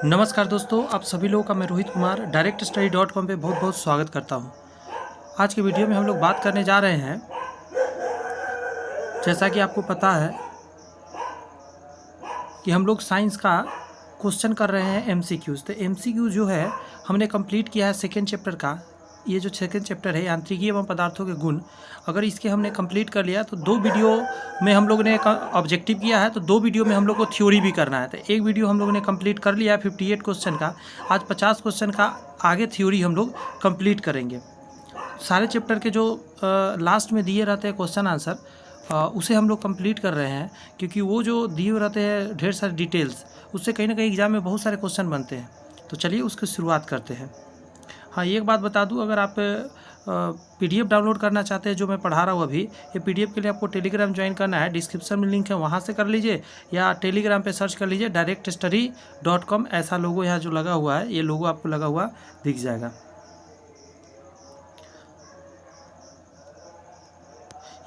नमस्कार दोस्तों, आप सभी लोगों का मैं रोहित कुमार directstudy.com पे बहुत बहुत स्वागत करता हूं। आज की वीडियो में हम लोग बात करने जा रहे हैं, जैसा कि आपको पता है कि हम लोग साइंस का क्वेश्चन कर रहे हैं एमसीक्यूज़। तो एमसीक्यू जो है हमने कंप्लीट किया है सेकेंड चैप्टर का। ये जो सेकेंड चैप्टर है यांत्रिकी एवं पदार्थों के गुण, अगर इसके हमने कंप्लीट कर लिया तो 2 वीडियो में हम लोग ने ऑब्जेक्टिव किया है, तो 2 वीडियो में हम लोग को थ्योरी भी करना है। तो एक वीडियो हम लोग ने कंप्लीट कर लिया है 58 क्वेश्चन का। आज 50 क्वेश्चन का आगे थ्योरी हम लोग कंप्लीट करेंगे। सारे चैप्टर के जो लास्ट में दिए रहते हैं क्वेश्चन आंसर, उसे हम लोग कंप्लीट कर रहे हैं, क्योंकि वो जो दिए रहते हैं ढेर सारे डिटेल्स, उससे कहीं ना कहीं एग्जाम में बहुत सारे क्वेश्चन बनते हैं। तो चलिए उसकी शुरुआत करते हैं। हाँ, एक बात बता दूं, अगर आप पीडीएफ डाउनलोड करना चाहते हैं जो मैं पढ़ा रहा हूँ अभी, ये पीडीएफ के लिए आपको टेलीग्राम ज्वाइन करना है। डिस्क्रिप्शन में लिंक है, वहाँ से कर लीजिए, या टेलीग्राम पे सर्च कर लीजिए directstudy.com। ऐसा लोगो यहाँ जो लगा हुआ है, ये लोगो आपको लगा हुआ दिख जाएगा।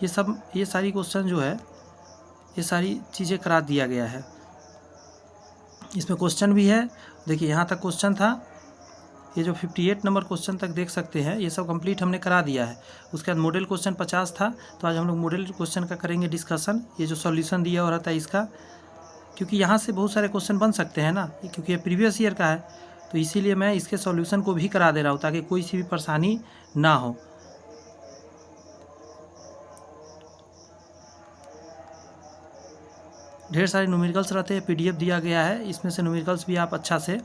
ये सारी क्वेश्चन जो है, ये सारी चीज़ें करा दिया गया है। इसमें क्वेश्चन भी है, देखिए यहाँ तक क्वेश्चन था। ये जो 58 नंबर क्वेश्चन तक देख सकते हैं, ये सब कंप्लीट हमने करा दिया है। उसके बाद मॉडल क्वेश्चन 50 था, तो आज हम लोग मॉडल क्वेश्चन का करेंगे डिस्कशन। ये जो सॉल्यूशन दिया हो रहा था इसका, क्योंकि यहाँ से बहुत सारे क्वेश्चन बन सकते हैं ना, क्योंकि ये प्रीवियस ईयर का है, तो इसीलिए मैं इसके सॉल्यूशन को भी करा दे रहा हूँ ताकि कोई सी भी परेशानी ना हो। ढेर सारे न्यूमेरिकल्स रहते हैं, पीडीएफ दिया गया है, इसमें से न्यूमेरिकल्स भी आप अच्छा से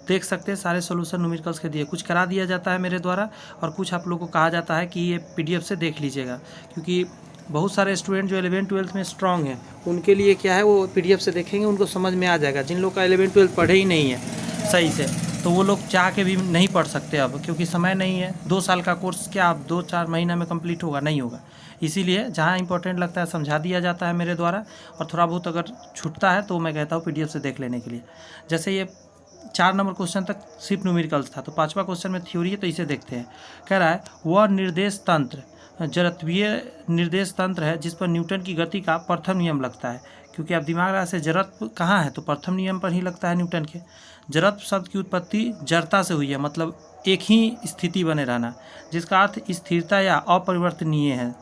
देख सकते हैं। सारे सॉल्यूशन न्यूमेरिकल्स के दिए, कुछ करा दिया जाता है मेरे द्वारा, और कुछ आप लोगों को कहा जाता है कि ये पीडीएफ से देख लीजिएगा, क्योंकि बहुत सारे स्टूडेंट जो 11th-12th में स्ट्रांग हैं, उनके लिए क्या है, वो पीडीएफ से देखेंगे, उनको समझ में आ जाएगा। जिन लोग का 11th-12th पढ़े ही नहीं है सही से, तो वो लोग चाह के भी नहीं पढ़ सकते अब, क्योंकि समय नहीं है। 2 साल का कोर्स क्या अब 2-4 महीना में कंप्लीट होगा? नहीं होगा। इसीलिए जहाँ इंपॉर्टेंट लगता है समझा दिया जाता है मेरे द्वारा, और थोड़ा बहुत अगर छूटता है तो मैं कहता हूँ पीडीएफ से देख लेने के लिए। जैसे ये 4 नंबर क्वेश्चन तक सिर्फ न्यूमेरिकल्स था, तो 5वां क्वेश्चन में थ्योरी है, तो इसे देखते हैं। कह रहा है वह निर्देश तंत्र जड़त्वीय निर्देश तंत्र है जिस पर न्यूटन की गति का प्रथम नियम लगता है। क्योंकि आप दिमाग रहा से जड़त्व कहाँ है, तो प्रथम नियम पर ही लगता है न्यूटन के। जड़त्व शब्द की उत्पत्ति जड़ता से हुई है, मतलब एक ही स्थिति बने रहना, जिसका अर्थ स्थिरता या अपरिवर्तनीय है।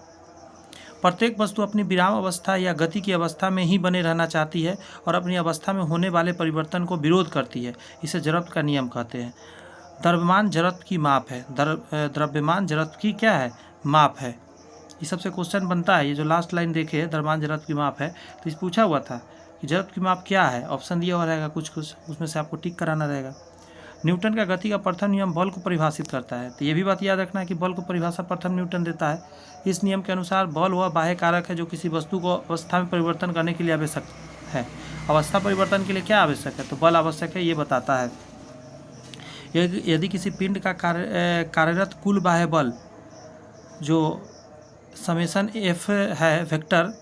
प्रत्येक वस्तु अपनी विराम अवस्था या गति की अवस्था में ही बने रहना चाहती है और अपनी अवस्था में होने वाले परिवर्तन को विरोध करती है। इसे जड़त्व का नियम कहते हैं। द्रव्यमान जड़त्व की माप है। द्रव्यमान जड़त्व की क्या है? माप है। ये सबसे क्वेश्चन बनता है। ये जो लास्ट लाइन देखे, द्रव्यमान जड़त्व की माप है, तो इस पूछा हुआ था कि जड़त्व की माप क्या है। ऑप्शन दिया हुआ रहेगा कुछ, उसमें से आपको टिक कराना रहेगा। न्यूटन का गति का प्रथम नियम बल को परिभाषित करता है। तो ये भी बात याद रखना है कि बल को परिभाषा प्रथम न्यूटन देता है। इस नियम के अनुसार बल वह बाह्य कारक है जो किसी वस्तु को अवस्था में परिवर्तन करने के लिए आवश्यक है। अवस्था परिवर्तन के लिए क्या आवश्यक है? तो बल आवश्यक है, ये बताता है। यदि किसी पिंड का कार्यरत कुल बाह्य बल जो समेशन एफ है वेक्टर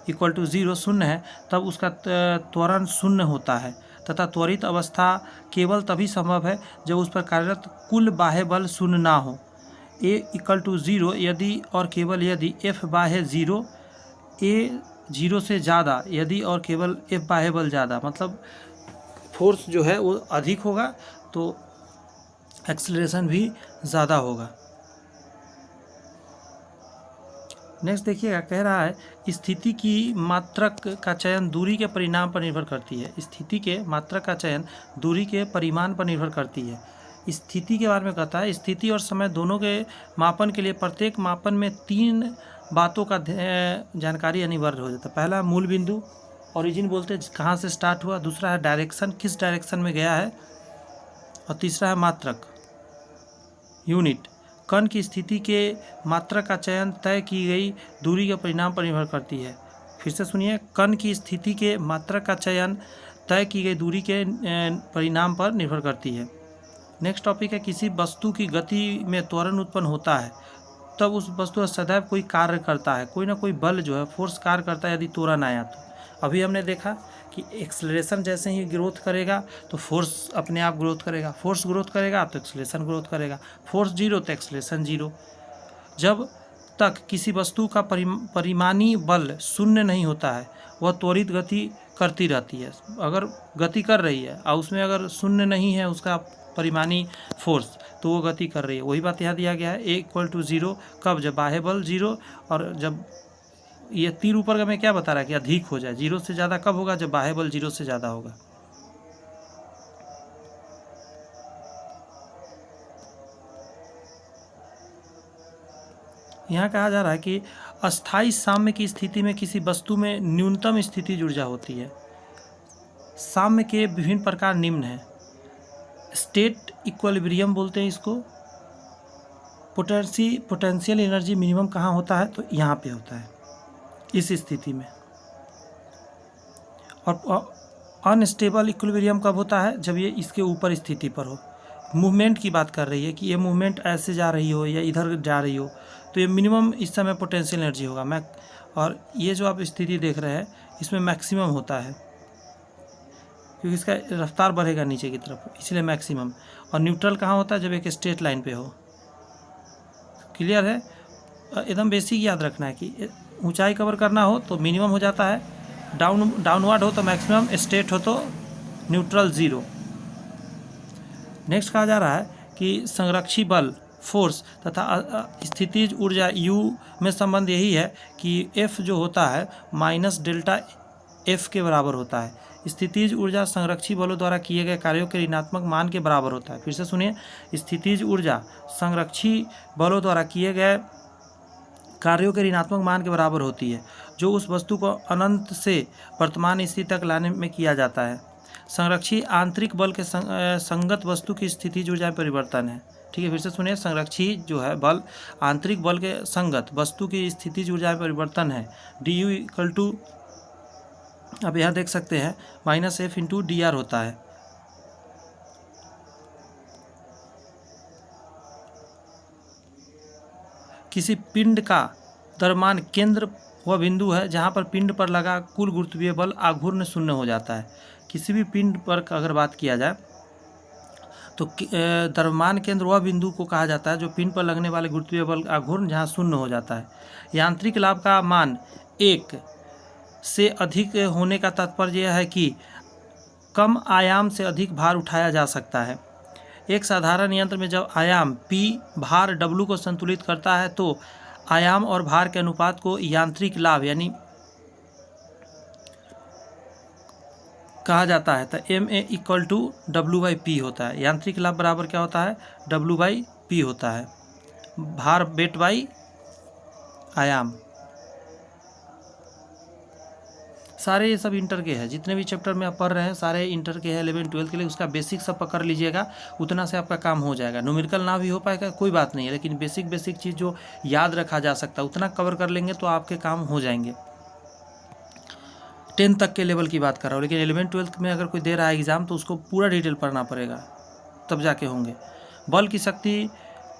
इक्वल टू 0 शून्य है, तब उसका त्वरण शून्य होता है, तथा त्वरित अवस्था केवल तभी संभव है जब उस पर कार्यरत कुल बाह्य बल शून्य ना हो। ए इक्वल टू 0 यदि और केवल यदि एफ बाह्य 0, ए 0 से ज़्यादा यदि और केवल एफ बाह्य बल ज़्यादा, मतलब फोर्स जो है वो अधिक होगा तो एक्सेलरेशन भी ज़्यादा होगा। नेक्स्ट देखिएगा, कह रहा है स्थिति की मात्रक का चयन दूरी के परिणाम पर निर्भर करती है। स्थिति के मात्रक का चयन दूरी के परिमाण पर निर्भर करती है। स्थिति के बारे में कहता है, स्थिति और समय दोनों के मापन के लिए प्रत्येक मापन में 3 बातों का जानकारी अनिवार्य हो जाता है। पहला मूल बिंदु, ओरिजिन बोलते हैं, कहाँ से स्टार्ट हुआ। दूसरा है डायरेक्शन, किस डायरेक्शन में गया है। और तीसरा है मात्रक, यूनिट। कण की स्थिति के मात्रक का चयन तय की गई दूरी के परिणाम पर निर्भर करती है। फिर से सुनिए, कण की स्थिति के मात्रक का चयन तय की गई दूरी के परिणाम पर निर्भर करती है। नेक्स्ट टॉपिक है, किसी वस्तु की गति में त्वरण उत्पन्न होता है तब उस वस्तु का सदैव कोई कार्य करता है, कोई ना कोई बल जो है, फोर्स कार्य करता है यदि त्वरण आया तो। अभी हमने देखा कि एक्सेलरेशन जैसे ही ग्रोथ करेगा तो फोर्स अपने आप ग्रोथ करेगा, फोर्स ग्रोथ करेगा तो एक्सेलरेशन ग्रोथ करेगा, फोर्स 0 तो एक्सेलरेशन 0। जब तक किसी वस्तु का परिमाणी बल शून्य नहीं होता है, वह त्वरित गति करती रहती है। अगर गति कर रही है और उसमें अगर शून्य नहीं है उसका परिमाणी फोर्स, तो वो गति कर रही है। वही बात यहाँ दिया गया है, ए इक्वल टू जीरो कब, जब बाह्य बल जीरो, और जब ये तीर ऊपर का मैं क्या बता रहा है कि अधिक हो जाए, जीरो से ज़्यादा कब होगा, जब बाह्य बल जीरो से ज़्यादा होगा। यहाँ कहा जा रहा है कि अस्थायी साम्य की स्थिति में किसी वस्तु में न्यूनतम स्थितिज ऊर्जा होती है। साम्य के विभिन्न प्रकार निम्न हैं। स्टेट इक्विलिब्रियम बोलते हैं इसको। पोटेंशियल एनर्जी मिनिमम कहाँ होता है, तो यहाँ पे होता है, इस स्थिति में। और अनस्टेबल इक्विलिब्रियम कब होता है, जब ये इसके ऊपर स्थिति पर हो। मूवमेंट की बात कर रही है कि ये मूवमेंट ऐसे जा रही हो या इधर जा रही हो, तो ये मिनिमम इस समय पोटेंशियल एनर्जी होगा। और ये जो आप स्थिति देख रहे हैं इसमें मैक्सिमम होता है, क्योंकि इसका रफ्तार बढ़ेगा नीचे की तरफ, इसलिए मैक्सिमम। और न्यूट्रल कहाँ होता है, जब एक स्ट्रेट लाइन पे हो। क्लियर है, एकदम बेसिक याद रखना है कि ऊंचाई कवर करना हो तो मिनिमम हो जाता है, डाउनवर्ड हो तो मैक्सिमम, स्ट्रेट हो तो न्यूट्रल जीरो। नेक्स्ट कहा जा रहा है कि संरक्षी बल फोर्स तथा स्थितिज ऊर्जा यू में संबंध यही है कि एफ जो होता है माइनस डेल्टा एफ के बराबर होता है। स्थितिज ऊर्जा संरक्षी बलों द्वारा किए गए कार्यों के ऋणात्मक मान के बराबर होता है। फिर से सुनिए, स्थितिज ऊर्जा संरक्षी बलों द्वारा किए गए कार्यों के ऋणात्मक मान के बराबर होती है, जो उस वस्तु को अनंत से वर्तमान स्थिति तक लाने में किया जाता है। संरक्षी आंतरिक बल के संगत वस्तु की स्थितिज ऊर्जा में परिवर्तन है। ठीक है, फिर से सुनिए, संरक्षी जो है बल आंतरिक बल के संगत वस्तु की स्थितिज ऊर्जा में परिवर्तन है। डी यू इक्वल टू, अब यहाँ देख सकते हैं, minus F into D R होता है। किसी पिंड का द्रव्यमान केंद्र वह बिंदु है जहाँ पर पिंड पर लगा कुल गुरुत्वीय बल आघूर्ण शून्य हो जाता है। किसी भी पिंड पर अगर बात किया जाए तो द्रव्यमान केंद्र वह बिंदु को कहा जाता है जो पिंड पर लगने वाले गुरुत्वीय बल आघूर्ण जहाँ शून्य हो जाता है। यांत्रिक लाभ का मान 1 से अधिक होने का तात्पर्य यह है कि कम आयाम से अधिक भार उठाया जा सकता है। एक साधारण यंत्र में जब आयाम P भार W को संतुलित करता है तो आयाम और भार के अनुपात को यांत्रिक लाभ यानी कहा जाता है। तो MA इक्वल टू W/P होता है। यांत्रिक लाभ बराबर क्या होता है, W/P होता है, भार वेट बाई आयाम। सारे ये सब इंटर के हैं, जितने भी चैप्टर में आप पढ़ रहे हैं सारे इंटर के हैं 11 12 के लिए। उसका बेसिक सब पकड़ लीजिएगा, उतना से आपका काम हो जाएगा। न्यूमेरिकल ना भी हो पाएगा कोई बात नहीं है, लेकिन बेसिक चीज़ जो याद रखा जा सकता है उतना कवर कर लेंगे तो आपके काम हो जाएंगे। 10 तक के लेवल की बात कर रहा हूँ, लेकिन 11 12 में अगर कोई दे रहा है एग्ज़ाम तो उसको पूरा डिटेल पढ़ना पड़ेगा, तब जाके होंगे। बल की शक्ति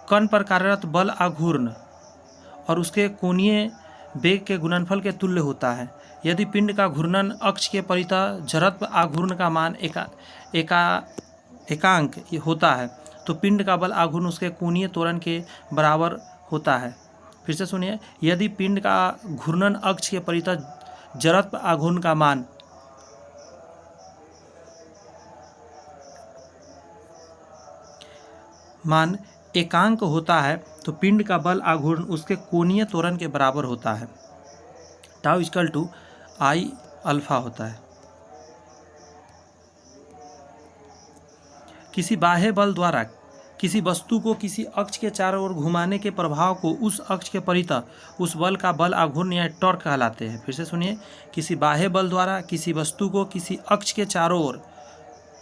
कण पर कार्यरत बल आघूर्ण और उसके कोणीय वेग के गुणनफल के तुल्य होता है। यदि पिंड का घूर्णन अक्ष के परितः जड़त्व आघूर्ण का मान एकांक होता है तो पिंड का बल आघूर्ण उसके कोणीय त्वरण के बराबर होता है। फिर से सुनिए, यदि पिंड का घूर्णन अक्ष के परितः जड़त्व आघूर्ण का मान एकांक होता है तो पिंड का बल आघूर्ण उसके कोणीय त्वरण के बराबर होता है। Tau equal to I alpha होता है। किसी बाह्य बल द्वारा किसी वस्तु को किसी अक्ष के चारों ओर घुमाने के प्रभाव को उस अक्ष के परितः उस बल का बल आघूर्ण या टॉर्क कहलाते हैं। फिर से सुनिए, किसी बाह्य बल द्वारा किसी वस्तु को किसी अक्ष के चारों ओर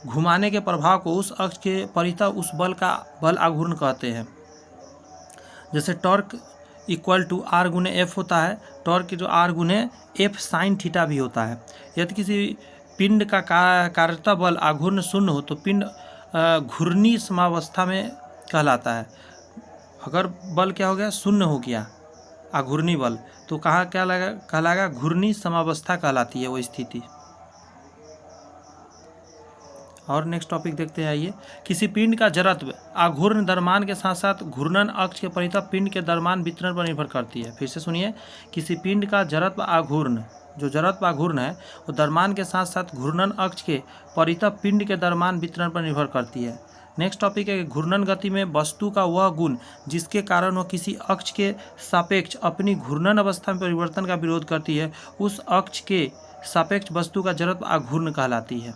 घुमाने के प्रभाव को उस अक्ष के परितः उस बल का बल आघूर्ण कहते हैं। जैसे टॉर्क इक्वल टू आर गुने एफ होता है, टॉर्क जो आर गुने एफ साइन थीटा भी होता है। यदि किसी पिंड का कार्यता बल आघूर्ण शून्य हो तो पिंड घूर्णी समावस्था में कहलाता है। अगर बल क्या हो गया, शून्य हो गया आघूर्णी बल, तो कहाँ क्या कहलाएगा, घूर्णी समावस्था कहलाती है वो स्थिति। और नेक्स्ट टॉपिक देखते हैं। आइए, किसी पिंड का जड़त्व आघूर्ण द्रव्यमान के साथ साथ घूर्णन अक्ष के परितः पिंड के द्रव्यमान वितरण पर निर्भर करती है। फिर से सुनिए, किसी पिंड का जड़त्व आघूर्ण, जो जड़त्व आघूर्ण है वो द्रव्यमान के साथ साथ घूर्णन अक्ष के परितः पिंड के द्रव्यमान वितरण पर निर्भर करती है। नेक्स्ट टॉपिक है, घूर्णन गति में वस्तु का वह गुण जिसके कारण वह किसी अक्ष के सापेक्ष अपनी घूर्णन अवस्था में परिवर्तन का विरोध करती है, उस अक्ष के सापेक्ष वस्तु का जड़त्व आघूर्ण कहलाती है।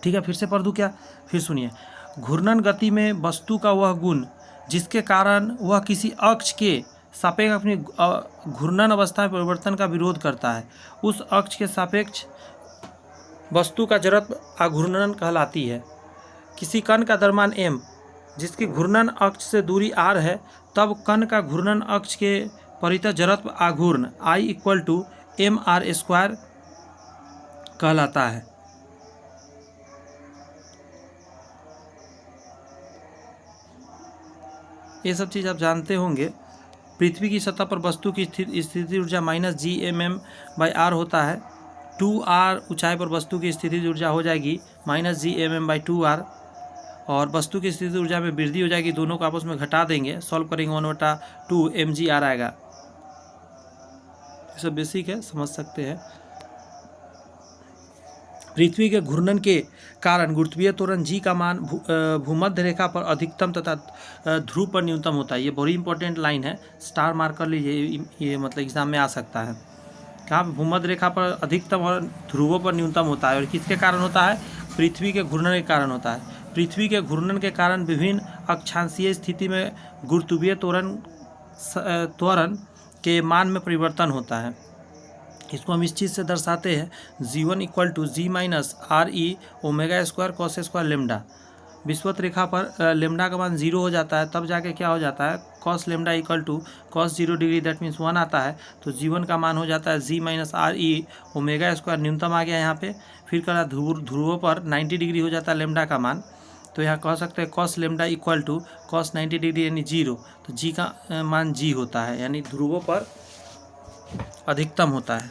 ठीक है, फिर से पढ़ दूं क्या? फिर सुनिए, घूर्णन गति में वस्तु का वह गुण जिसके कारण वह किसी अक्ष के सापेक्ष अपनी घूर्णन अवस्था में परिवर्तन का विरोध करता है, उस अक्ष के सापेक्ष वस्तु का जड़त्व आघूर्णन कहलाती है। किसी कण का द्रव्यमान m जिसकी घूर्णन अक्ष से दूरी r है, तब कण का घूर्णन अक्ष के परितः जड़त्व आघूर्ण I = mr² कहलाता है। ये सब चीज़ आप जानते होंगे। पृथ्वी की सतह पर वस्तु की स्थिति ऊर्जा -gmm/r होता है। 2r ऊंचाई पर वस्तु की स्थिति ऊर्जा हो जाएगी -gmm/2r, और वस्तु की स्थिति ऊर्जा में वृद्धि हो जाएगी। दोनों को आपस में घटा देंगे, सॉल्व करेंगे 1/2 mgr आएगा। ये सब बेसिक है, समझ सकते हैं। पृथ्वी के घूर्णन के कारण गुरुत्वीय त्वरण g का मान भूमध्य रेखा पर अधिकतम तथा ध्रुव पर न्यूनतम होता है। ये बड़ी इंपॉर्टेंट लाइन है, स्टार मार्क कर लीजिए, ये मतलब एग्जाम में आ सकता है। कहाँ पे? भूमध्य रेखा पर अधिकतम और ध्रुवों पर न्यूनतम होता है। और किसके कारण होता है? पृथ्वी के घूर्णन के कारण होता है। पृथ्वी के घूर्णन के कारण विभिन्न अक्षांशीय स्थिति में गुरुत्वीय त्वरण के मान में परिवर्तन होता है। इसको हम इस चीज़ से दर्शाते हैं, g1 = g - re ω² cos² lambda. विषुवत रेखा पर लेमडा का मान 0 हो जाता है, तब जाके क्या हो जाता है? cos lambda = cos 0 degree, that means 1 आता है। तो g1 का मान हो जाता है g - re ω², न्यूनतम आ गया यहाँ पे। फिर करा ध्रुवों पर 90 डिग्री हो जाता है लेमडा का मान। तो यहाँ कह सकते हैं cos लेमडा = cos 90 डिग्री यानी 0। तो g का मान g होता है, यानी ध्रुवों पर अधिकतम होता है।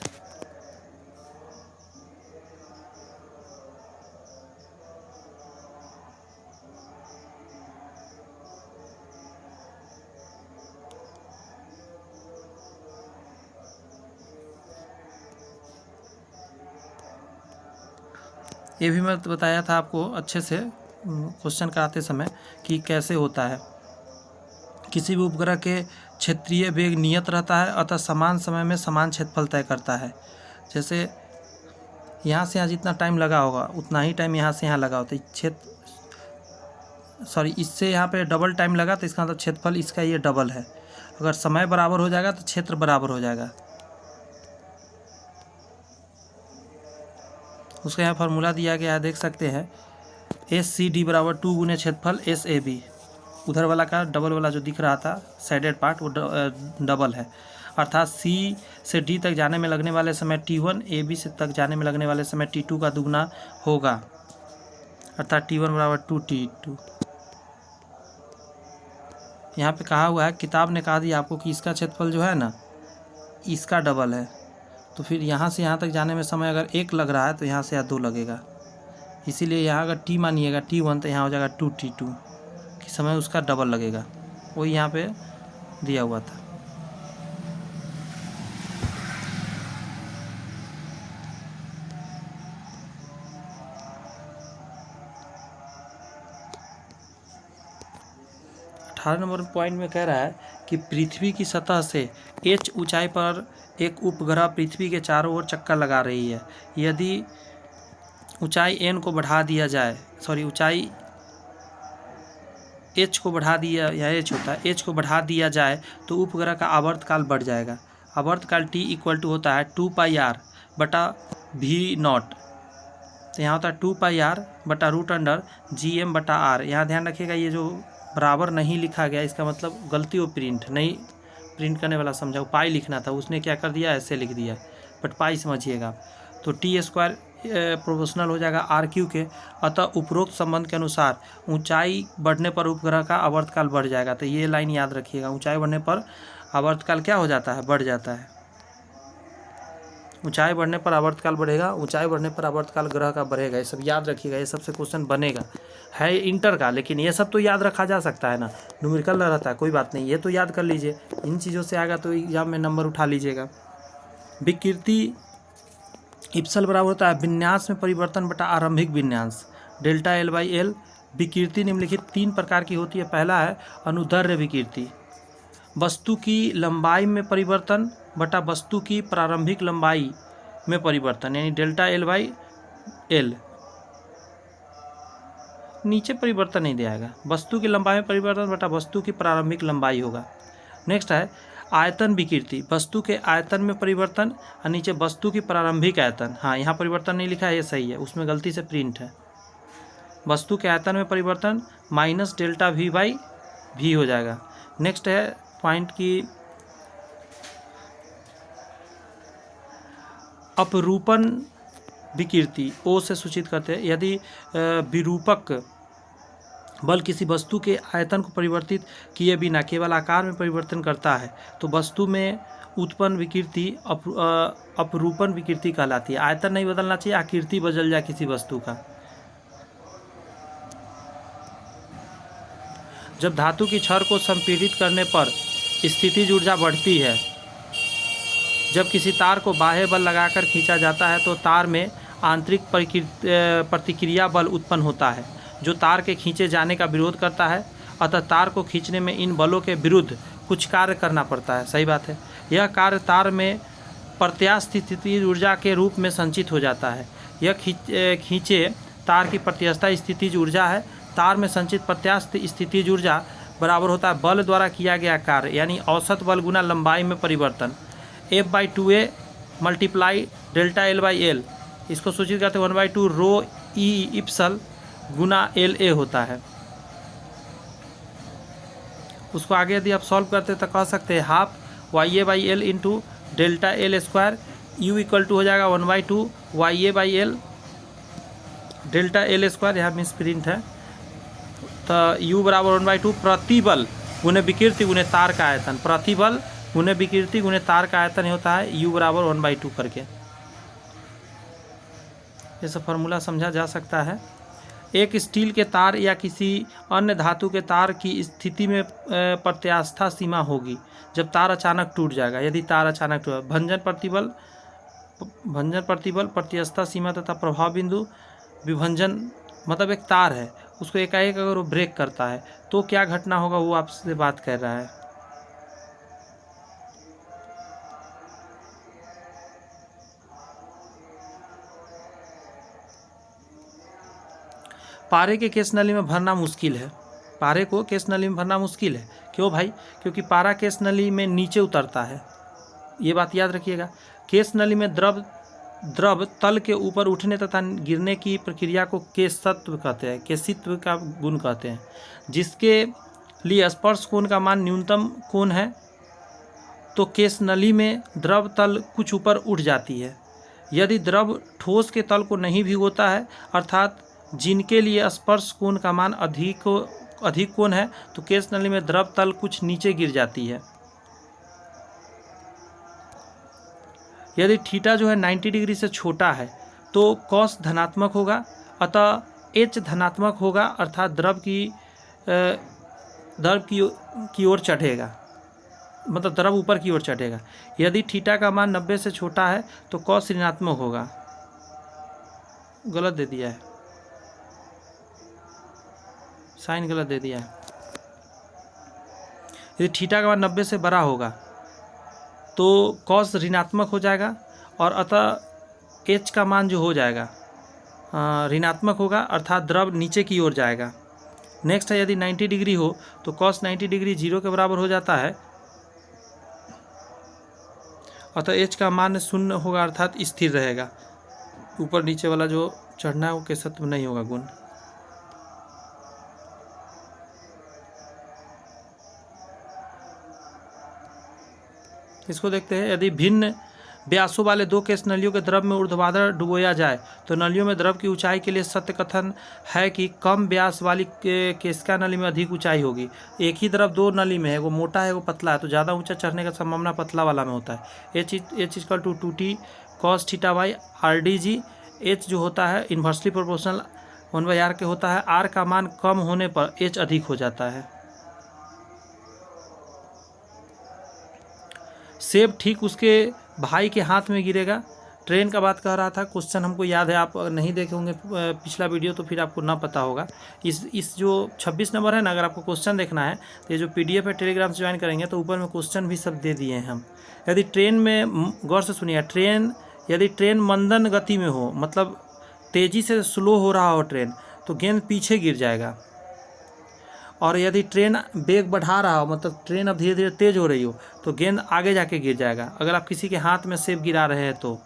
ये भी मैं बताया था आपको अच्छे से क्वेश्चन कराते समय कि कैसे होता है। किसी भी उपग्रह के क्षेत्रीय वेग नियत रहता है, अतः समान समय में समान क्षेत्रफल तय करता है। जैसे यहाँ से यहाँ जितना टाइम लगा होगा उतना ही टाइम यहाँ से यहाँ लगा होता है। इससे यहाँ पे डबल टाइम लगा, तो इसका मतलब क्षेत्रफल इसका ये डबल है। अगर समय बराबर हो जाएगा तो क्षेत्र बराबर हो जाएगा। उसका यहाँ फार्मूला दिया गया है, देख सकते हैं। SCD = 2 गुने क्षेत्रफल SAB। उधर वाला का डबल वाला जो दिख रहा था साइडेड पार्ट, वो डबल है। अर्थात C से D तक जाने में लगने वाले समय T1 AB से तक जाने में लगने वाले समय T2 का दुगना होगा, अर्थात T1 = 2T2। यहाँ पे कहा हुआ है, किताब ने कहा दिया आपको कि इसका क्षेत्रफल जो है ना इसका डबल है। तो फिर यहाँ से यहाँ तक जाने में समय अगर 1 लग रहा है तो यहाँ से 2 लगेगा। इसीलिए यहाँ अगर T मानिएगा T1 तो यहाँ हो जाएगा 2T2 कि समय उसका डबल लगेगा। वही यहाँ पे दिया हुआ था। नंबर पॉइंट में कह रहा है कि पृथ्वी की सतह से h ऊंचाई पर एक उपग्रह पृथ्वी के चारों ओर चक्कर लगा रही है। यदि ऊंचाई n को बढ़ा दिया जाए, ऊंचाई h को बढ़ा दिया, या h होता है, h को बढ़ा दिया जाए तो उपग्रह का आवर्तकाल बढ़ जाएगा। आवर्तकाल t = होता है 2πr/v0। तो यहाँ होता है 2πr/√g m/r। यहाँ ध्यान रखिएगा, ये जो बराबर नहीं लिखा गया इसका मतलब गलती वो प्रिंट करने वाला समझा, वो पाई लिखना था, उसने क्या कर दिया ऐसे लिख दिया, बट पाई समझिएगा। तो t² प्रोपोर्शनल हो जाएगा RQ के। अतः उपरोक्त संबंध के अनुसार ऊंचाई बढ़ने पर उपग्रह का आवर्तकाल बढ़ जाएगा। तो ये लाइन याद रखिएगा, ऊंचाई बढ़ने पर आवर्तकाल क्या हो जाता है? बढ़ जाता है। ऊंचाई बढ़ने पर आवर्तकाल बढ़ेगा, ऊंचाई बढ़ने पर आवर्तकाल ग्रह का बढ़ेगा। ये सब याद रखिएगा, ये सबसे क्वेश्चन बनेगा, है इंटर का, लेकिन ये सब तो याद रखा जा सकता है ना, न्यूमेरिकल ना रहता है, कोई बात नहीं, ये तो याद कर लीजिए। इन चीज़ों से आएगा तो एग्जाम में नंबर उठा लीजिएगा। विकृति इप्सल बराबर होता है विन्यास में परिवर्तन बटा आरंभिक विन्यास, डेल्टा एल बाई एल। विकृति निम्नलिखित 3 प्रकार की होती है। पहला है अनुदैर्ध्य विकृति, वस्तु की लंबाई में परिवर्तन बटा वस्तु की प्रारंभिक लंबाई में परिवर्तन, यानी डेल्टा एल बाई एल। नीचे परिवर्तन नहीं दिया जाएगा, वस्तु की लंबाई में परिवर्तन बटा वस्तु की प्रारंभिक लंबाई होगा। नेक्स्ट है आयतन विकृति, वस्तु के आयतन में परिवर्तन और नीचे वस्तु की प्रारंभिक आयतन। हाँ, यहाँ परिवर्तन नहीं लिखा है, ये सही है, उसमें गलती से प्रिंट है। वस्तु के आयतन में परिवर्तन minus delta V by V हो जाएगा। नेक्स्ट है पॉइंट की अपरूपण विकृति, ओ से सूचित करते हैं। यदि विरूपक बल किसी वस्तु के आयतन को परिवर्तित किए बिना केवल आकार में परिवर्तन करता है तो वस्तु में उत्पन्न विकृति अपरूपण विकृति कहलाती है। आयतन नहीं बदलना चाहिए, आकृति बदल जाए किसी वस्तु का। जब धातु की छड़ को संपीड़ित करने पर स्थितिज ऊर्जा बढ़ती है। जब किसी तार को बाह्य बल लगाकर खींचा जाता है तो तार में आंतरिक प्रतिक्रिया बल उत्पन्न होता है जो तार के खींचे जाने का विरोध करता है, अतः तार को खींचने में इन बलों के विरुद्ध कुछ कार्य करना पड़ता है। सही बात है। यह कार्य तार में प्रत्यास्थ स्थितिज ऊर्जा के रूप में संचित हो जाता है। यह खींचे तार की प्रत्यास्थ स्थितिज ऊर्जा है। तार में संचित प्रत्यास्थ स्थितिज ऊर्जा बराबर होता है बल द्वारा किया गया कार्य, यानी औसत बल गुना लंबाई में परिवर्तन, F/2A multiply delta L by L. इसको सूचित करते हैं 1/2 रो ई इप्सल गुना LA होता है। उसको आगे यदि आप सॉल्व करते तो कह सकते हैं half YA by L into delta L square, U equal to हो जाएगा 1/2 YA by L delta L square. यहाँ मिस प्रिंट है तो U बराबर 1/2 प्रतिबल गुने विकृति गुने तार का आयतन, प्रतिबल गुने विकृति गुने तार का आयतन होता है U बराबर 1/2 करके। ये सब फार्मूला समझा जा सकता है। एक स्टील के तार या किसी अन्य धातु के तार की स्थिति में प्रत्यास्था सीमा होगी जब तार अचानक टूट जाएगा। यदि तार अचानक टूट, भंजन प्रतिबल प्रत्यास्था सीमा तथा प्रभाव बिंदु विभंजन, मतलब एक तार है उसको एकाएक अगर वो ब्रेक करता है तो क्या घटना होगा वो आपसे बात कर रहा है। पारे के केस नली में भरना मुश्किल है। पारे को केस नली में भरना मुश्किल है। क्यों भाई? क्योंकि पारा केस नली में नीचे उतरता है, ये बात याद रखिएगा। केस नली में द्रव तल के ऊपर उठने तथा गिरने की प्रक्रिया को केसत्व कहते हैं, केसित्व का गुण कहते हैं, जिसके लिए स्पर्श कोण का मान न्यूनतम कोण है। तो केस नली में द्रव तल कुछ ऊपर उठ जाती है। यदि द्रव ठोस के तल को नहीं भिगोता है, अर्थात जिनके लिए स्पर्श कोण का मान अधिक कोण है, तो केस नली में द्रव तल कुछ नीचे गिर जाती है। यदि थीटा जो है 90 डिग्री से छोटा है तो कॉस धनात्मक होगा, अतः एच धनात्मक होगा, अर्थात द्रव की ओर चढ़ेगा, मतलब द्रव ऊपर की ओर चढ़ेगा। यदि थीटा का मान 90 से छोटा है तो कॉस ऋणात्मक होगा। गलत दे दिया है, साइन गलत दे दिया है। यदि थीटा का मान 90 से बड़ा होगा तो कॉस ऋणात्मक हो जाएगा और अतः एच का मान जो हो जाएगा ऋणात्मक होगा, अर्थात द्रव नीचे की ओर जाएगा। नेक्स्ट है यदि 90 डिग्री हो तो कॉस 90 डिग्री 0 के बराबर हो जाता है, अतः एच का मान 0 होगा, अर्थात स्थिर रहेगा। ऊपर नीचे वाला जो चढ़ना है वो केसत्व नहीं होगा गुण। इसको देखते हैं। यदि भिन्न व्यासों वाले दो केस नलियों के द्रव में ऊर्ध्वाधर डुबोया जाए तो नलियों में द्रव की ऊंचाई के लिए सत्य कथन है कि कम व्यास वाली केशिका नली में अधिक ऊंचाई होगी। एक ही द्रव दो नली में है, वो मोटा है वो पतला है, तो ज़्यादा ऊंचा चढ़ने का संभावना पतला वाला में होता है। H equal to 2T cos theta by r d g. H जो होता है इन्वर्सली प्रोपोर्शनल 1/r के होता है। आर का मान कम होने पर एच अधिक हो जाता है। सेब ठीक उसके भाई के हाथ में गिरेगा। ट्रेन का बात कर रहा था, क्वेश्चन हमको याद है, आप नहीं देखे होंगे पिछला वीडियो तो फिर आपको ना पता होगा। इस जो 26 नंबर है ना, अगर आपको क्वेश्चन देखना है तो ये जो PDF है टेलीग्राम से ज्वाइन करेंगे तो ऊपर में क्वेश्चन भी सब दे दिए हैं हम। यदि ट्रेन में, गौर से सुनिए, यदि ट्रेन मंदन गति में हो, मतलब तेज़ी से स्लो हो रहा हो ट्रेन, तो गेंद पीछे गिर जाएगा। और यदि ट्रेन वेग बढ़ा रहा हो, मतलब ट्रेन अब धीरे धीरे तेज़ हो रही हो, तो गेंद आगे जाके गिर जाएगा। अगर आप किसी के हाथ में सेब गिरा रहे हैं तो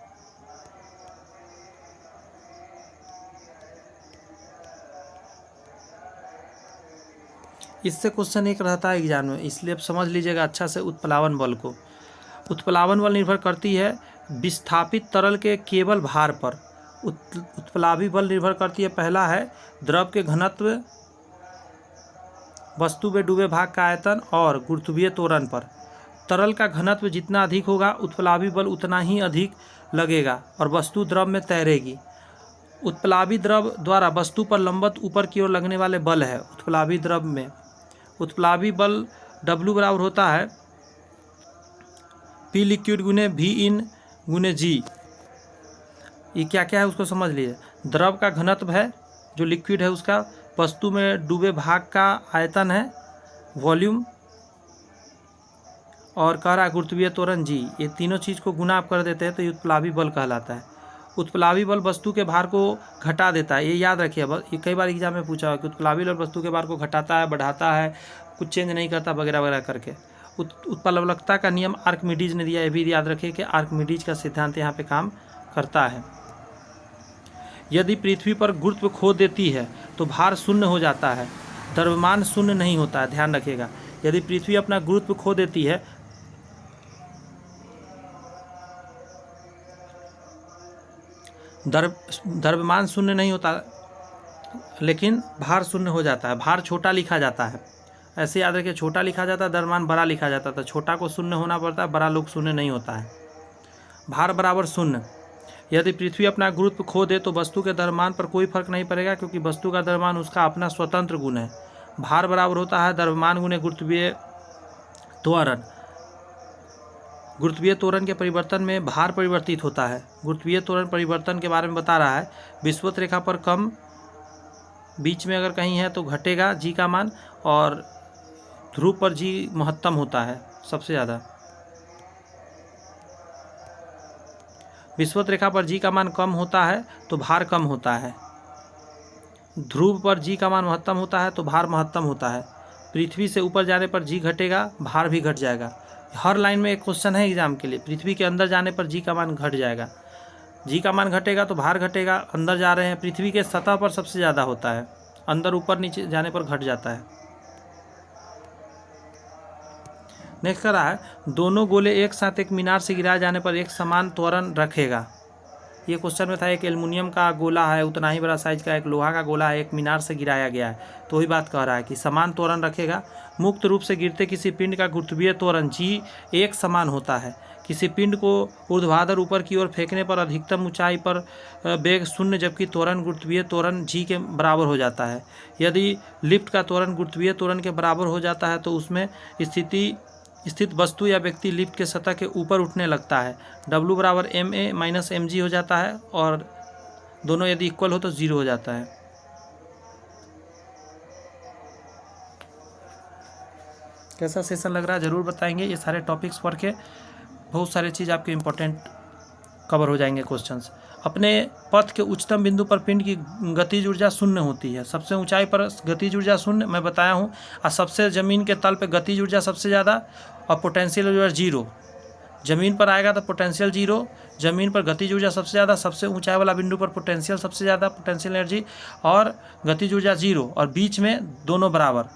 इससे क्वेश्चन एक रहता है एग्जाम में, इसलिए आप समझ लीजिएगा अच्छा से उत्प्लावन बल को। उत्प्लावन बल निर्भर करती है विस्थापित तरल के केवल भार पर। उत्प्लावी बल निर्भर करती है, पहला है द्रव के घनत्व, वस्तु में डूबे भाग का आयतन और गुरुत्वीय त्वरण पर। तरल का घनत्व जितना अधिक होगा उत्प्लावी बल उतना ही अधिक लगेगा और वस्तु द्रव में तैरेगी। उत्प्लावी द्रव द्वारा वस्तु पर लंबवत ऊपर की ओर लगने वाले बल है उत्प्लावी द्रव में। उत्प्लावी बल W बराबर होता है P लिक्विड गुने V इन गुने G। ये क्या क्या है उसको समझ लीजिए। द्रव का घनत्व है जो लिक्विड है उसका, वस्तु में डूबे भाग का आयतन है वॉल्यूम, और कह रहा गुरुत्वीय त्वरण G। ये तीनों चीज़ को गुना आप कर देते हैं तो ये उत्प्लावी बल कहलाता है। उत्प्लावी बल वस्तु के भार को घटा देता है, ये याद रखिए। ये कई बार एग्जाम में पूछा है कि उत्प्लावी बल वस्तु के भार को घटाता है, बढ़ाता है, कुछ चेंज नहीं करता, वगैरह वगैरह करके। उत्प्लवकता का नियम आर्किमिडीज ने दिया, ये भी याद रखिए कि आर्किमिडीज का सिद्धांत यहाँ पे काम करता है। यदि पृथ्वी पर गुरुत्व खो देती है तो भार शून्य हो जाता है, द्रव्यमान शून्य नहीं होता है, ध्यान रखिएगा। यदि पृथ्वी अपना गुरुत्व खो देती है, द्रव्यमान शून्य नहीं होता लेकिन भार शून्य हो जाता है। भार छोटा लिखा जाता है, ऐसे याद रखिए, छोटा लिखा जाता है, द्रव्यमान बड़ा लिखा जाता था। छोटा को शून्य होना पड़ता है, बड़ा लोग शून्य नहीं होता है। भार बराबर शून्य। यदि पृथ्वी अपना गुरुत्व खो दे तो वस्तु के द्रव्यमान पर कोई फर्क नहीं पड़ेगा, क्योंकि वस्तु का द्रव्यमान उसका अपना स्वतंत्र गुण है। भार बराबर होता है द्रव्यमान गुणे गुरुत्वीय त्वरण। गुरुत्वीय त्वरण के परिवर्तन में भार परिवर्तित होता है। गुरुत्वीय त्वरण परिवर्तन के बारे में बता रहा है। विषुवत रेखा पर कम, बीच में अगर कहीं है तो घटेगा G का मान, और ध्रुव पर G महत्तम होता है सबसे ज़्यादा। विषुवत रेखा पर G का मान कम होता है तो भार कम होता है। ध्रुव पर G का मान महत्तम होता है तो भार महत्तम होता है। पृथ्वी से ऊपर जाने पर G घटेगा, भार भी घट जाएगा। हर लाइन में एक क्वेश्चन है एग्जाम के लिए। पृथ्वी के अंदर जाने पर G का मान घट जाएगा, G का मान घटेगा तो भार घटेगा। अंदर जा रहे हैं, पृथ्वी के सतह पर सबसे ज़्यादा होता है, अंदर ऊपर नीचे जाने पर घट जाता है। नेक्स्ट कर रहा है, दोनों गोले एक साथ एक मीनार से गिराए जाने पर एक समान त्वरण रखेगा। ये क्वेश्चन में था, एक एल्युमिनियम का गोला है, उतना ही बड़ा साइज का एक लोहा का गोला है, एक मीनार से गिराया गया है, तो वही बात कह रहा है कि समान त्वरण रखेगा। मुक्त रूप से गिरते किसी पिंड का गुरुत्वीय त्वरण G एक समान होता है। किसी पिंड को ऊर्ध्वाधर ऊपर की ओर फेंकने पर अधिकतम ऊंचाई पर वेग शून्य, जबकि त्वरण गुरुत्वीय त्वरण G के बराबर हो जाता है। यदि लिफ्ट का त्वरण गुरुत्वीय त्वरण के बराबर हो जाता है तो उसमें स्थित वस्तु या व्यक्ति लिफ्ट के सतह के ऊपर उठने लगता है। W बराबर ma माइनस mg हो जाता है, और दोनों यदि इक्वल हो तो 0 हो जाता है। कैसा सेशन लग रहा है ज़रूर बताएंगे। ये सारे टॉपिक्स पढ़ के बहुत सारे चीज़ आपके इम्पोर्टेंट कवर हो जाएंगे क्वेश्चंस। अपने पथ के उच्चतम बिंदु पर पिंड की गतिज ऊर्जा शून्य होती है। सबसे ऊंचाई पर गतिज ऊर्जा शून्य मैं बताया हूँ, और सबसे ज़मीन के तल पे गतिज ऊर्जा सबसे ज़्यादा और पोटेंशियल ऊर्जा 0। ज़मीन पर आएगा तो पोटेंशियल 0, ज़मीन पर गतिज ऊर्जा सबसे ज़्यादा, सबसे ऊंचाई वाला बिंदु पर पोटेंशियल सबसे ज़्यादा, पोटेंशियल एनर्जी, और गतिज ऊर्जा 0, और बीच में दोनों बराबर।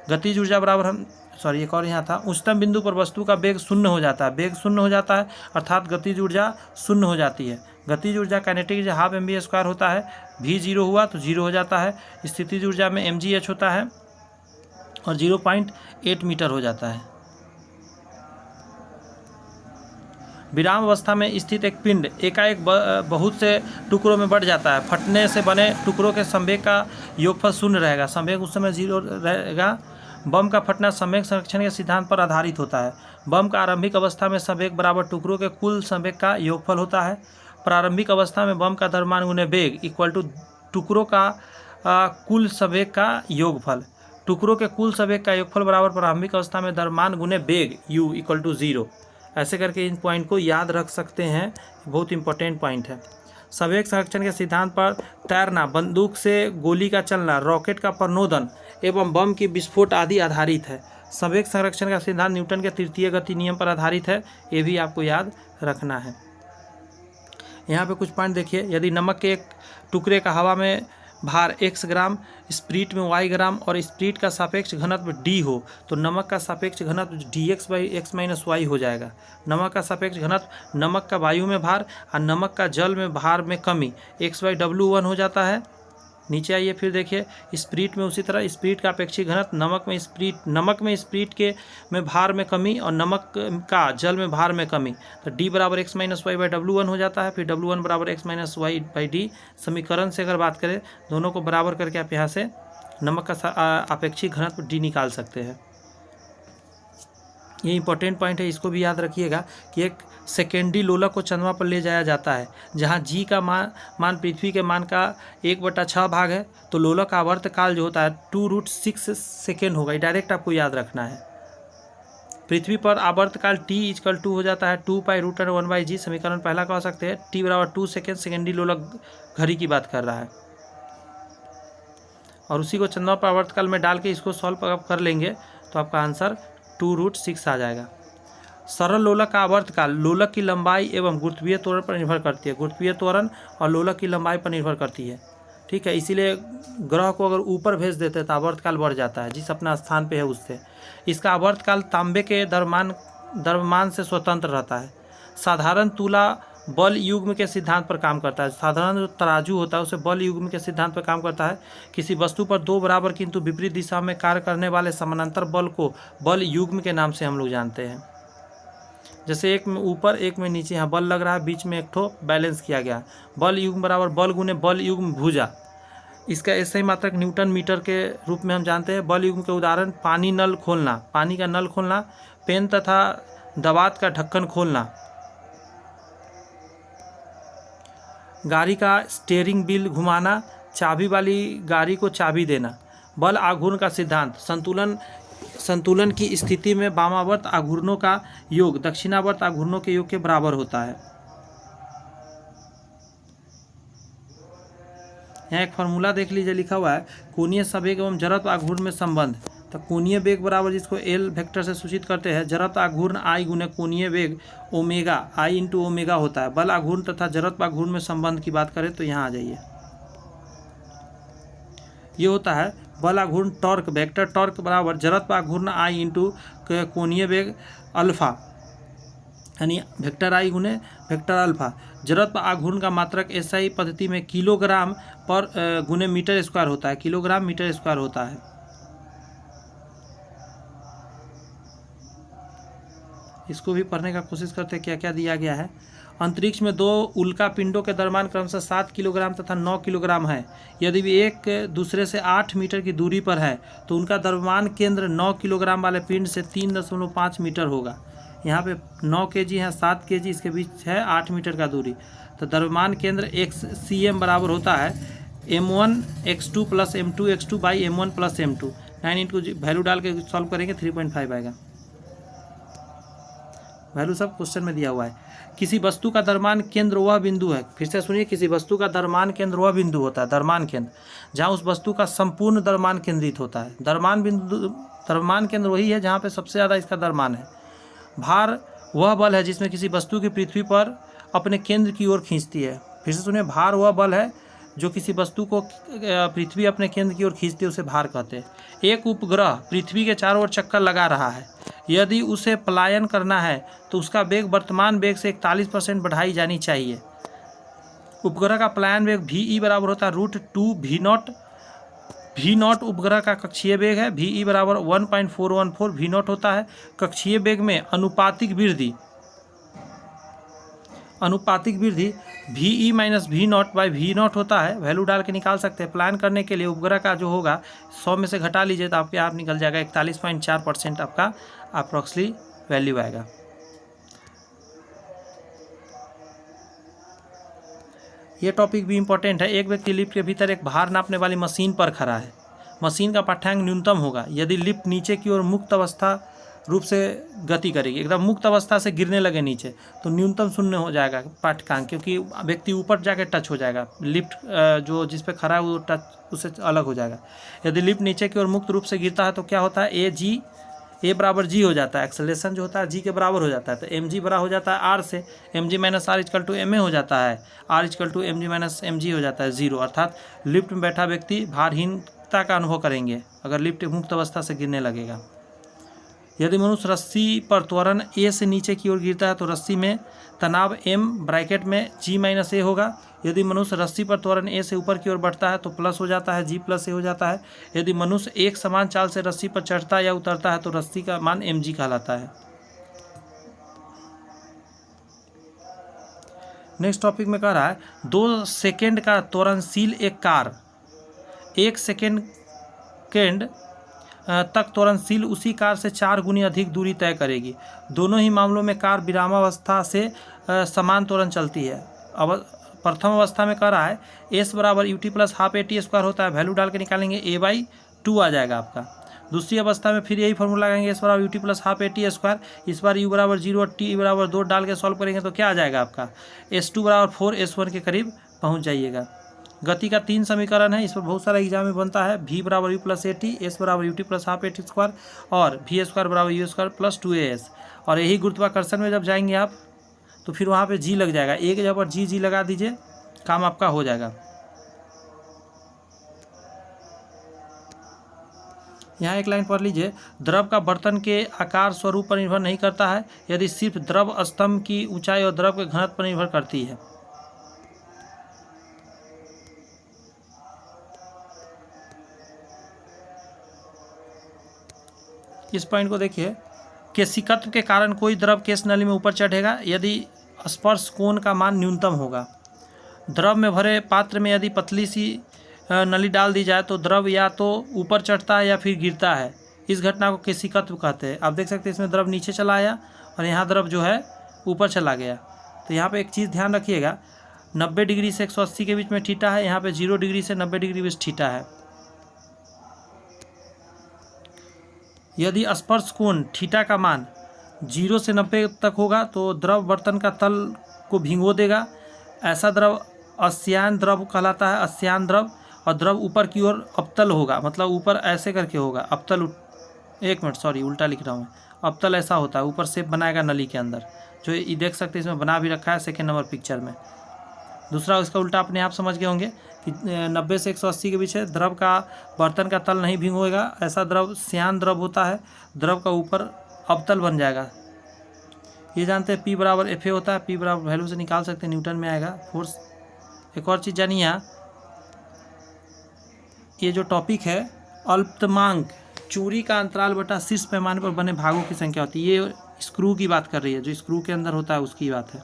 गतिज ऊर्जा बराबर एक और यहाँ था, उच्चतम बिंदु पर वस्तु का वेग शून्य हो जाता है। वेग शून्य हो जाता है अर्थात गतिज ऊर्जा शून्य हो जाती है। गतिज ऊर्जा काइनेटिक ऊर्जा ½ mv² होता है। V 0 हुआ तो 0 हो जाता है। स्थितिज ऊर्जा में mgh होता है और 0.8 मीटर हो जाता है। विराम अवस्था में स्थित एक पिंड एकाएक बहुत से टुकड़ों में बढ़ जाता है। फटने से बने टुकड़ों के संवेग का योगफल शून्य रहेगा, संवेग उस समय 0 रहेगा। बम का फटना संवेग संरक्षण के सिद्धांत पर आधारित होता है। बम का आरंभिक अवस्था में संवेग बराबर टुकड़ों के कुल संवेग का योगफल होता है। प्रारंभिक अवस्था में बम का द्रव्यमान गुने वेग इक्वल टू टुकड़ों का कुल संवेग का योगफल। टुकड़ों के कुल संवेग का योगफल बराबर प्रारंभिक अवस्था में द्रव्यमान गुने वेग u इक्वल टू 0। ऐसे करके इन पॉइंट को याद रख सकते हैं, बहुत इंपॉर्टेंट पॉइंट है। संवेग संरक्षण के सिद्धांत पर तैरना, बंदूक से गोली का चलना, रॉकेट का प्रणोदन एवं बम की विस्फोट आदि आधारित है। संवेग संरक्षण का सिद्धांत न्यूटन के तृतीय गति नियम पर आधारित है, ये भी आपको याद रखना है। यहाँ पे कुछ पॉइंट देखिए, यदि नमक के एक टुकड़े का हवा में भार x ग्राम, स्प्रीट में y ग्राम और स्प्रीट का सापेक्ष घनत्व d हो तो नमक का सापेक्ष घनत्व dx/x - y हो जाएगा। नमक का सापेक्ष घनत्व नमक का वायु में भार और नमक का जल में भार में कमी x/w1 हो जाता है। नीचे आइए फिर देखिए, स्प्रीट में उसी तरह स्प्रीट का अपेक्षित घनत्व नमक में स्प्रीट के में भार में कमी और नमक का जल में भार में कमी, तो d बराबर x - y/w1 हो जाता है। फिर w1 बराबर x - y/d। समीकरण से अगर बात करें, दोनों को बराबर करके आप यहाँ से नमक का अपेक्षित घनत्व d निकाल सकते हैं। ये इंपॉर्टेंट पॉइंट है, इसको भी याद रखिएगा कि एक सेकेंडरी लोलक को चंद्रमा पर ले जाया जाता है, जहाँ g का मान पृथ्वी के मान का 1/6 भाग है, तो लोलक का आवर्तकाल जो होता है 2√6 सेकेंड होगा। ये डायरेक्ट आपको याद रखना है। पृथ्वी पर आवर्तकाल t = 2 हो जाता है 2π√1/g। समीकरण पहला कह सकते हैं, t बराबर 2 सेकेंड। सेकेंडरी लोलक घड़ी की बात कर रहा है और उसी को चंद्रमा पर आवर्तकाल में डाल के इसको सॉल्व कर लेंगे तो आपका आंसर 2√6 आ जाएगा। सरल लोलक का आवर्तकाल लोलक की लंबाई एवं गुरुत्वीय त्वरण पर निर्भर करती है। गुरुत्वीय त्वरण और लोलक की लंबाई पर निर्भर करती है, ठीक है। इसीलिए ग्रह को अगर ऊपर भेज देते तो आवर्तकाल बढ़ जाता है, जिस अपना स्थान पे है उससे। इसका आवर्तकाल तांबे के द्रव्यमान से स्वतंत्र रहता है। साधारण तुला बल युग्म के सिद्धांत पर काम करता है। साधारण जो तराजू होता है उसे बल युग्म के सिद्धांत पर काम करता है। किसी वस्तु पर दो बराबर किंतु विपरीत दिशा में कार्य करने वाले समानांतर बल को बल युग्म के नाम से हम लोग जानते हैं। जैसे एक में ऊपर एक में नीचे, यहाँ बल लग रहा है, बीच में एक ठो बैलेंस किया गया। बल युग्म बराबर बल गुने बल युग्म भुजा। इसका ऐसे ही मात्रक न्यूटन मीटर के रूप में हम जानते हैं। बल युग्म के उदाहरण पानी नल खोलना, पानी का नल खोलना, पेन तथा दवात का ढक्कन खोलना, गाड़ी का स्टीयरिंग व्हील घुमाना, चाबी वाली गाड़ी को चाबी देना। बल आघूर्ण का सिद्धांत संतुलन की स्थिति में वामावर्त आघूर्णों का योग दक्षिणावर्त आघूर्णों के योग के बराबर होता है। यहाँ एक फार्मूला देख लीजिए, लिखा हुआ है कोणीय संवेग एवं जड़त्व आघूर्ण में संबंध। तो कोणीय वेग बराबर, जिसको एल वेक्टर से सूचित करते हैं, जड़त्व आघूर्ण आई गुने कोणीय वेग ओमेगा, आई इंटू ओमेगा होता है। बल आघूर्ण तथा जड़त्व आघूर्ण में संबंध की बात करें तो यहाँ आ जाइए, ये होता है बल आघूर्ण टॉर्क, वेक्टर टॉर्क बराबर जड़त्व आघूर्ण आई इंटू कोणीय वेग अल्फा, यानी वेक्टर आई गुने वेक्टर अल्फा। जड़त्व आघूर्ण का मात्रक एसआई पद्धति में किलोग्राम पर गुने मीटर स्क्वायर होता है, किलोग्राम मीटर स्क्वायर होता है। इसको भी पढ़ने का कोशिश करते हैं क्या क्या दिया गया है। अंतरिक्ष में दो उल्का पिंडों के द्रव्यमान क्रमशः 7 किलोग्राम तथा 9 किलोग्राम है। यदि वे एक दूसरे से 8 मीटर की दूरी पर है तो उनका द्रव्यमान केंद्र 9 किलोग्राम वाले पिंड से 3.5 मीटर होगा। यहाँ पे 9 kg है, 7 kg, इसके बीच है 8 मीटर का दूरी। तो द्रव्यमान केंद्र xcm बराबर होता है m1x2 + m2x2 / m1 + m2। 9 into value डाल के सॉल्व करेंगे 3.5 आएगा। वैल्यू सब क्वेश्चन में दिया हुआ है। किसी वस्तु का द्रव्यमान केंद्र वह बिंदु है, फिर से सुनिए, किसी वस्तु का द्रव्यमान केंद्र वह बिंदु होता है, द्रव्यमान केंद्र, जहाँ उस वस्तु का संपूर्ण द्रव्यमान केंद्रित होता है। द्रव्यमान केंद्र वही है जहाँ पे सबसे ज़्यादा इसका द्रव्यमान है। भार वह बल है जिसमें किसी वस्तु की पृथ्वी पर अपने केंद्र की ओर खींचती है। फिर से सुनिए, भार वह बल है जो किसी वस्तु को पृथ्वी अपने केंद्र की ओर खींचती है, उसे भार कहते हैं। एक उपग्रह पृथ्वी के चारों ओर चक्कर लगा रहा है। यदि उसे पलायन करना है तो उसका वेग वर्तमान वेग से 41% बढ़ाई जानी चाहिए। उपग्रह का पलायन वेग VE बराबर होता है √2 V0 उपग्रह का कक्षीय वेग है। VE बराबर 1.414 V0 होता है। कक्षीय वेग में अनुपातिक वृद्धि अनुपातिक वृद्धि V E minus V nought by V nought होता है, वैल्यू डाल के निकाल सकते हैं। प्लान करने के लिए उपग्रह का जो होगा 100 में से घटा लीजिए तो आपके आप निकल जाएगा 41.4% आपका अप्रॉक्सली वैल्यू आएगा। ये टॉपिक भी इम्पोर्टेंट है। एक व्यक्ति लिफ्ट के भीतर एक भार नापने वाली मशीन पर खड़ा है। मशीन का पाठ्यांक न्यूनतम होगा यदि लिफ्ट नीचे की ओर मुक्त अवस्था रूप से गति करेगी, एकदम मुक्त अवस्था से गिरने लगे नीचे तो न्यूनतम 0 हो जाएगा पाठ्यांक, क्योंकि व्यक्ति ऊपर जाके टच हो जाएगा, लिफ्ट जो जिस पे खड़ा है वो टच उससे अलग हो जाएगा। यदि लिफ्ट नीचे की ओर मुक्त रूप से गिरता है तो क्या होता है, ए बराबर जी हो जाता है, एक्सेलरेशन जो होता है जी के बराबर हो जाता है, तो एम जी बड़ा हो जाता है आर से, m g minus R equal to m a हो जाता है, R equal to m g minus m g हो जाता है 0, अर्थात लिफ्ट में बैठा व्यक्ति भारहीनता का अनुभव करेंगे अगर लिफ्ट मुक्त अवस्था से गिरने लगेगा। यदि मनुष्य रस्सी पर त्वरण ए से नीचे की ओर गिरता है तो रस्सी में तनाव m ब्रैकेट में g माइनस ए होगा। यदि मनुष्य रस्सी पर त्वरण ए से ऊपर की ओर बढ़ता है तो प्लस हो जाता है, g प्लस ए हो जाता है। यदि मनुष्य एक समान चाल से रस्सी पर चढ़ता या उतरता है तो रस्सी का मान mg कहलाता है। नेक्स्ट टॉपिक में कह रहा है 2 सेकेंड का त्वरणशील एक कार 1 सेकेंड तक त्वरणशील उसी कार से 4 गुनी अधिक दूरी तय करेगी। दोनों ही मामलों में कार विरामावस्था से समान त्वरण चलती है। अब प्रथम अवस्था में कह रहा है एस बराबर U T plus half A T square होता है, वैल्यू डाल के निकालेंगे ए बाई 2 आ जाएगा आपका। दूसरी अवस्था में फिर यही फॉर्मूला लगाएंगे एस बराबर U T plus half A T square, इस बार यू बराबर 0 और टी बराबर 2 डाल के सॉल्व करेंगे तो क्या आ जाएगा आपका S2 बराबर 4 S1 के करीब पहुँच जाइएगा। गति का 3 समीकरण है, इस पर बहुत सारा एग्जाम में बनता है। v बराबर U plus A T, S बराबर U T plus half A T square और वी स्क्वायर बराबर यू स्क्वायर प्लस 2as। और यही गुरुत्वाकर्षण में जब जाएंगे आप तो फिर वहाँ पे g लग जाएगा, एक जगह पर g लगा दीजिए, काम आपका हो जाएगा। यहाँ एक लाइन पढ़ लीजिए, द्रव का बर्तन के आकार स्वरूप पर निर्भर नहीं करता है, यदि सिर्फ द्रव स्तंभ की ऊंचाई और द्रव के घनत्व पर निर्भर करती है। इस पॉइंट को देखिए, केशिकत्व के कारण कोई द्रव केश नली में ऊपर चढ़ेगा यदि स्पर्श कोण का मान न्यूनतम होगा। द्रव में भरे पात्र में यदि पतली सी नली डाल दी जाए तो द्रव या तो ऊपर चढ़ता है या फिर गिरता है। इस घटना को केशिकत्व कहते हैं। आप देख सकते हैं इसमें द्रव नीचे चला आया और यहाँ द्रव जो है ऊपर चला गया। तो यहाँ पे एक चीज़ ध्यान रखिएगा, 90 डिग्री से 180 के बीच में थीटा है, यहाँ पे 0 डिग्री से 90 डिग्री बीच थीटा है। यदि स्पर्श कोण थीटा का मान 0 से 90 तक होगा तो द्रव बर्तन का तल को भिगो देगा। ऐसा द्रव अस्यान द्रव कहलाता है, अस्यान द्रव। और द्रव ऊपर की ओर अवतल होगा, मतलब ऊपर ऐसे करके होगा अवतल। एक मिनट, सॉरी उल्टा लिख रहा हूँ मैं। अवतल ऐसा होता है, ऊपर शेप बनाएगा नली के अंदर, जो ये देख सकते हैं इसमें बना भी रखा है 2 नंबर पिक्चर में। दूसरा उसका उल्टा अपने आप समझ गए होंगे कि 90 से 180 के बीच है, द्रव का बर्तन का तल नहीं भिगोएगा। ऐसा द्रव श्यान द्रव होता है, द्रव का ऊपर अवतल बन जाएगा। ये जानते हैं P बराबर FA होता है, P बराबर वैल्यू से निकाल सकते हैं, न्यूटन में आएगा फोर्स। एक और चीज़ जानिए, यहाँ ये जो टॉपिक है अल्पतमांक चूड़ी का अंतराल बटा शीर्ष पैमाने पर बने भागों की संख्या होती है। ये स्क्रू की बात कर रही है, जो स्क्रू के अंदर होता है उसकी बात है।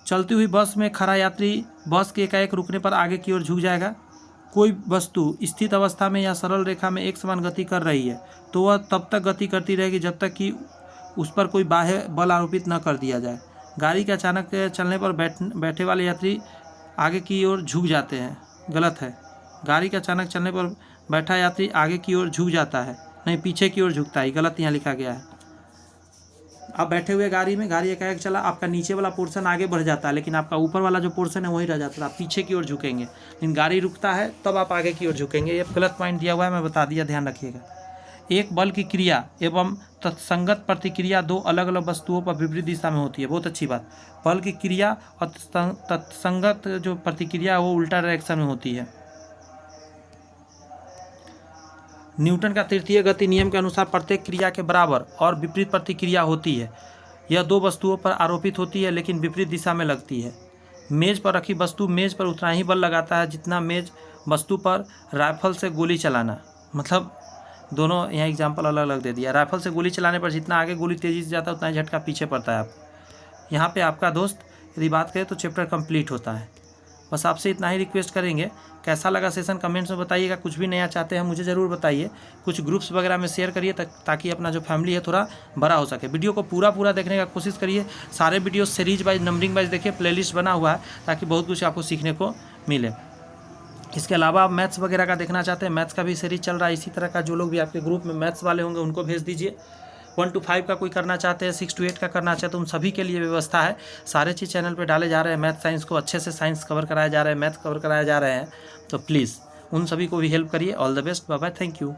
चलती हुई बस में खड़ा यात्री बस के एकाएक रुकने पर आगे की ओर झुक जाएगा। कोई वस्तु स्थित अवस्था में या सरल रेखा में एक समान गति कर रही है तो वह तब तक गति करती रहेगी जब तक कि उस पर कोई बाह्य बल आरोपित न कर दिया जाए। गाड़ी के अचानक चलने पर बैठे वाले यात्री आगे की ओर झुक जाते हैं, गलत है। गाड़ी के अचानक चलने पर बैठा यात्री आगे की ओर झुक जाता है, नहीं पीछे की ओर झुकता है, गलत यहाँ लिखा गया है। आप बैठे हुए गाड़ी में, गाड़ी एकाएक चला, आपका नीचे वाला पोर्शन आगे बढ़ जाता है लेकिन आपका ऊपर वाला जो पोर्शन है वही रह जाता है, आप पीछे की ओर झुकेंगे। लेकिन गाड़ी रुकता है तब आप आगे की ओर झुकेंगे। ये गलत पॉइंट दिया हुआ है, मैं बता दिया, ध्यान रखिएगा। एक बल की क्रिया एवं तत्संगत प्रतिक्रिया 2 अलग अलग वस्तुओं पर विपरीत दिशा में होती है। बहुत अच्छी बात। बल की क्रिया और तत्संगत जो प्रतिक्रिया है वो उल्टा डायरेक्शन में होती है। न्यूटन का तृतीय गति नियम के अनुसार प्रत्येक क्रिया के बराबर और विपरीत प्रतिक्रिया होती है। यह 2 वस्तुओं पर आरोपित होती है लेकिन विपरीत दिशा में लगती है। मेज पर रखी वस्तु मेज पर उतना ही बल लगाता है जितना मेज वस्तु पर राइफल से गोली चलाना, मतलब दोनों यहाँ एग्जाम्पल अलग अलग दे दिया। राइफल से गोली चलाने पर जितना आगे गोली तेज़ी से जाता है उतना ही झटका पीछे पड़ता है। आप यहाँ पे आपका दोस्त यदि बात करे तो चैप्टर कंप्लीट होता है। बस आपसे इतना ही रिक्वेस्ट करेंगे। कैसा लगा सेशन कमेंट्स में बताइएगा। कुछ भी नया चाहते हैं मुझे ज़रूर बताइए। कुछ ग्रुप्स वगैरह में शेयर करिए ताकि अपना जो फैमिली है थोड़ा बड़ा हो सके। वीडियो को पूरा देखने का कोशिश करिए। सारे video series wise numbering wise देखिए, प्लेलिस्ट बना हुआ है ताकि बहुत कुछ आपको सीखने को मिले। इसके अलावा आप मैथ्स वगैरह का देखना चाहते हैं, मैथ्स का भी सीरीज चल रहा है इसी तरह का। जो लोग भी आपके ग्रुप में मैथ्स वाले होंगे उनको भेज दीजिए। 1 to 5 का कोई करना चाहते हैं, 6 to 8 का करना चाहते हैं, उन सभी के लिए व्यवस्था है। सारे चीज़ चैनल पे डाले जा रहे हैं। मैथ साइंस को अच्छे से साइंस कवर कराया जा रहा है, मैथ कवर कराया जा रहे हैं। तो प्लीज़ उन सभी को भी हेल्प करिए। All the best, bye bye, thank you.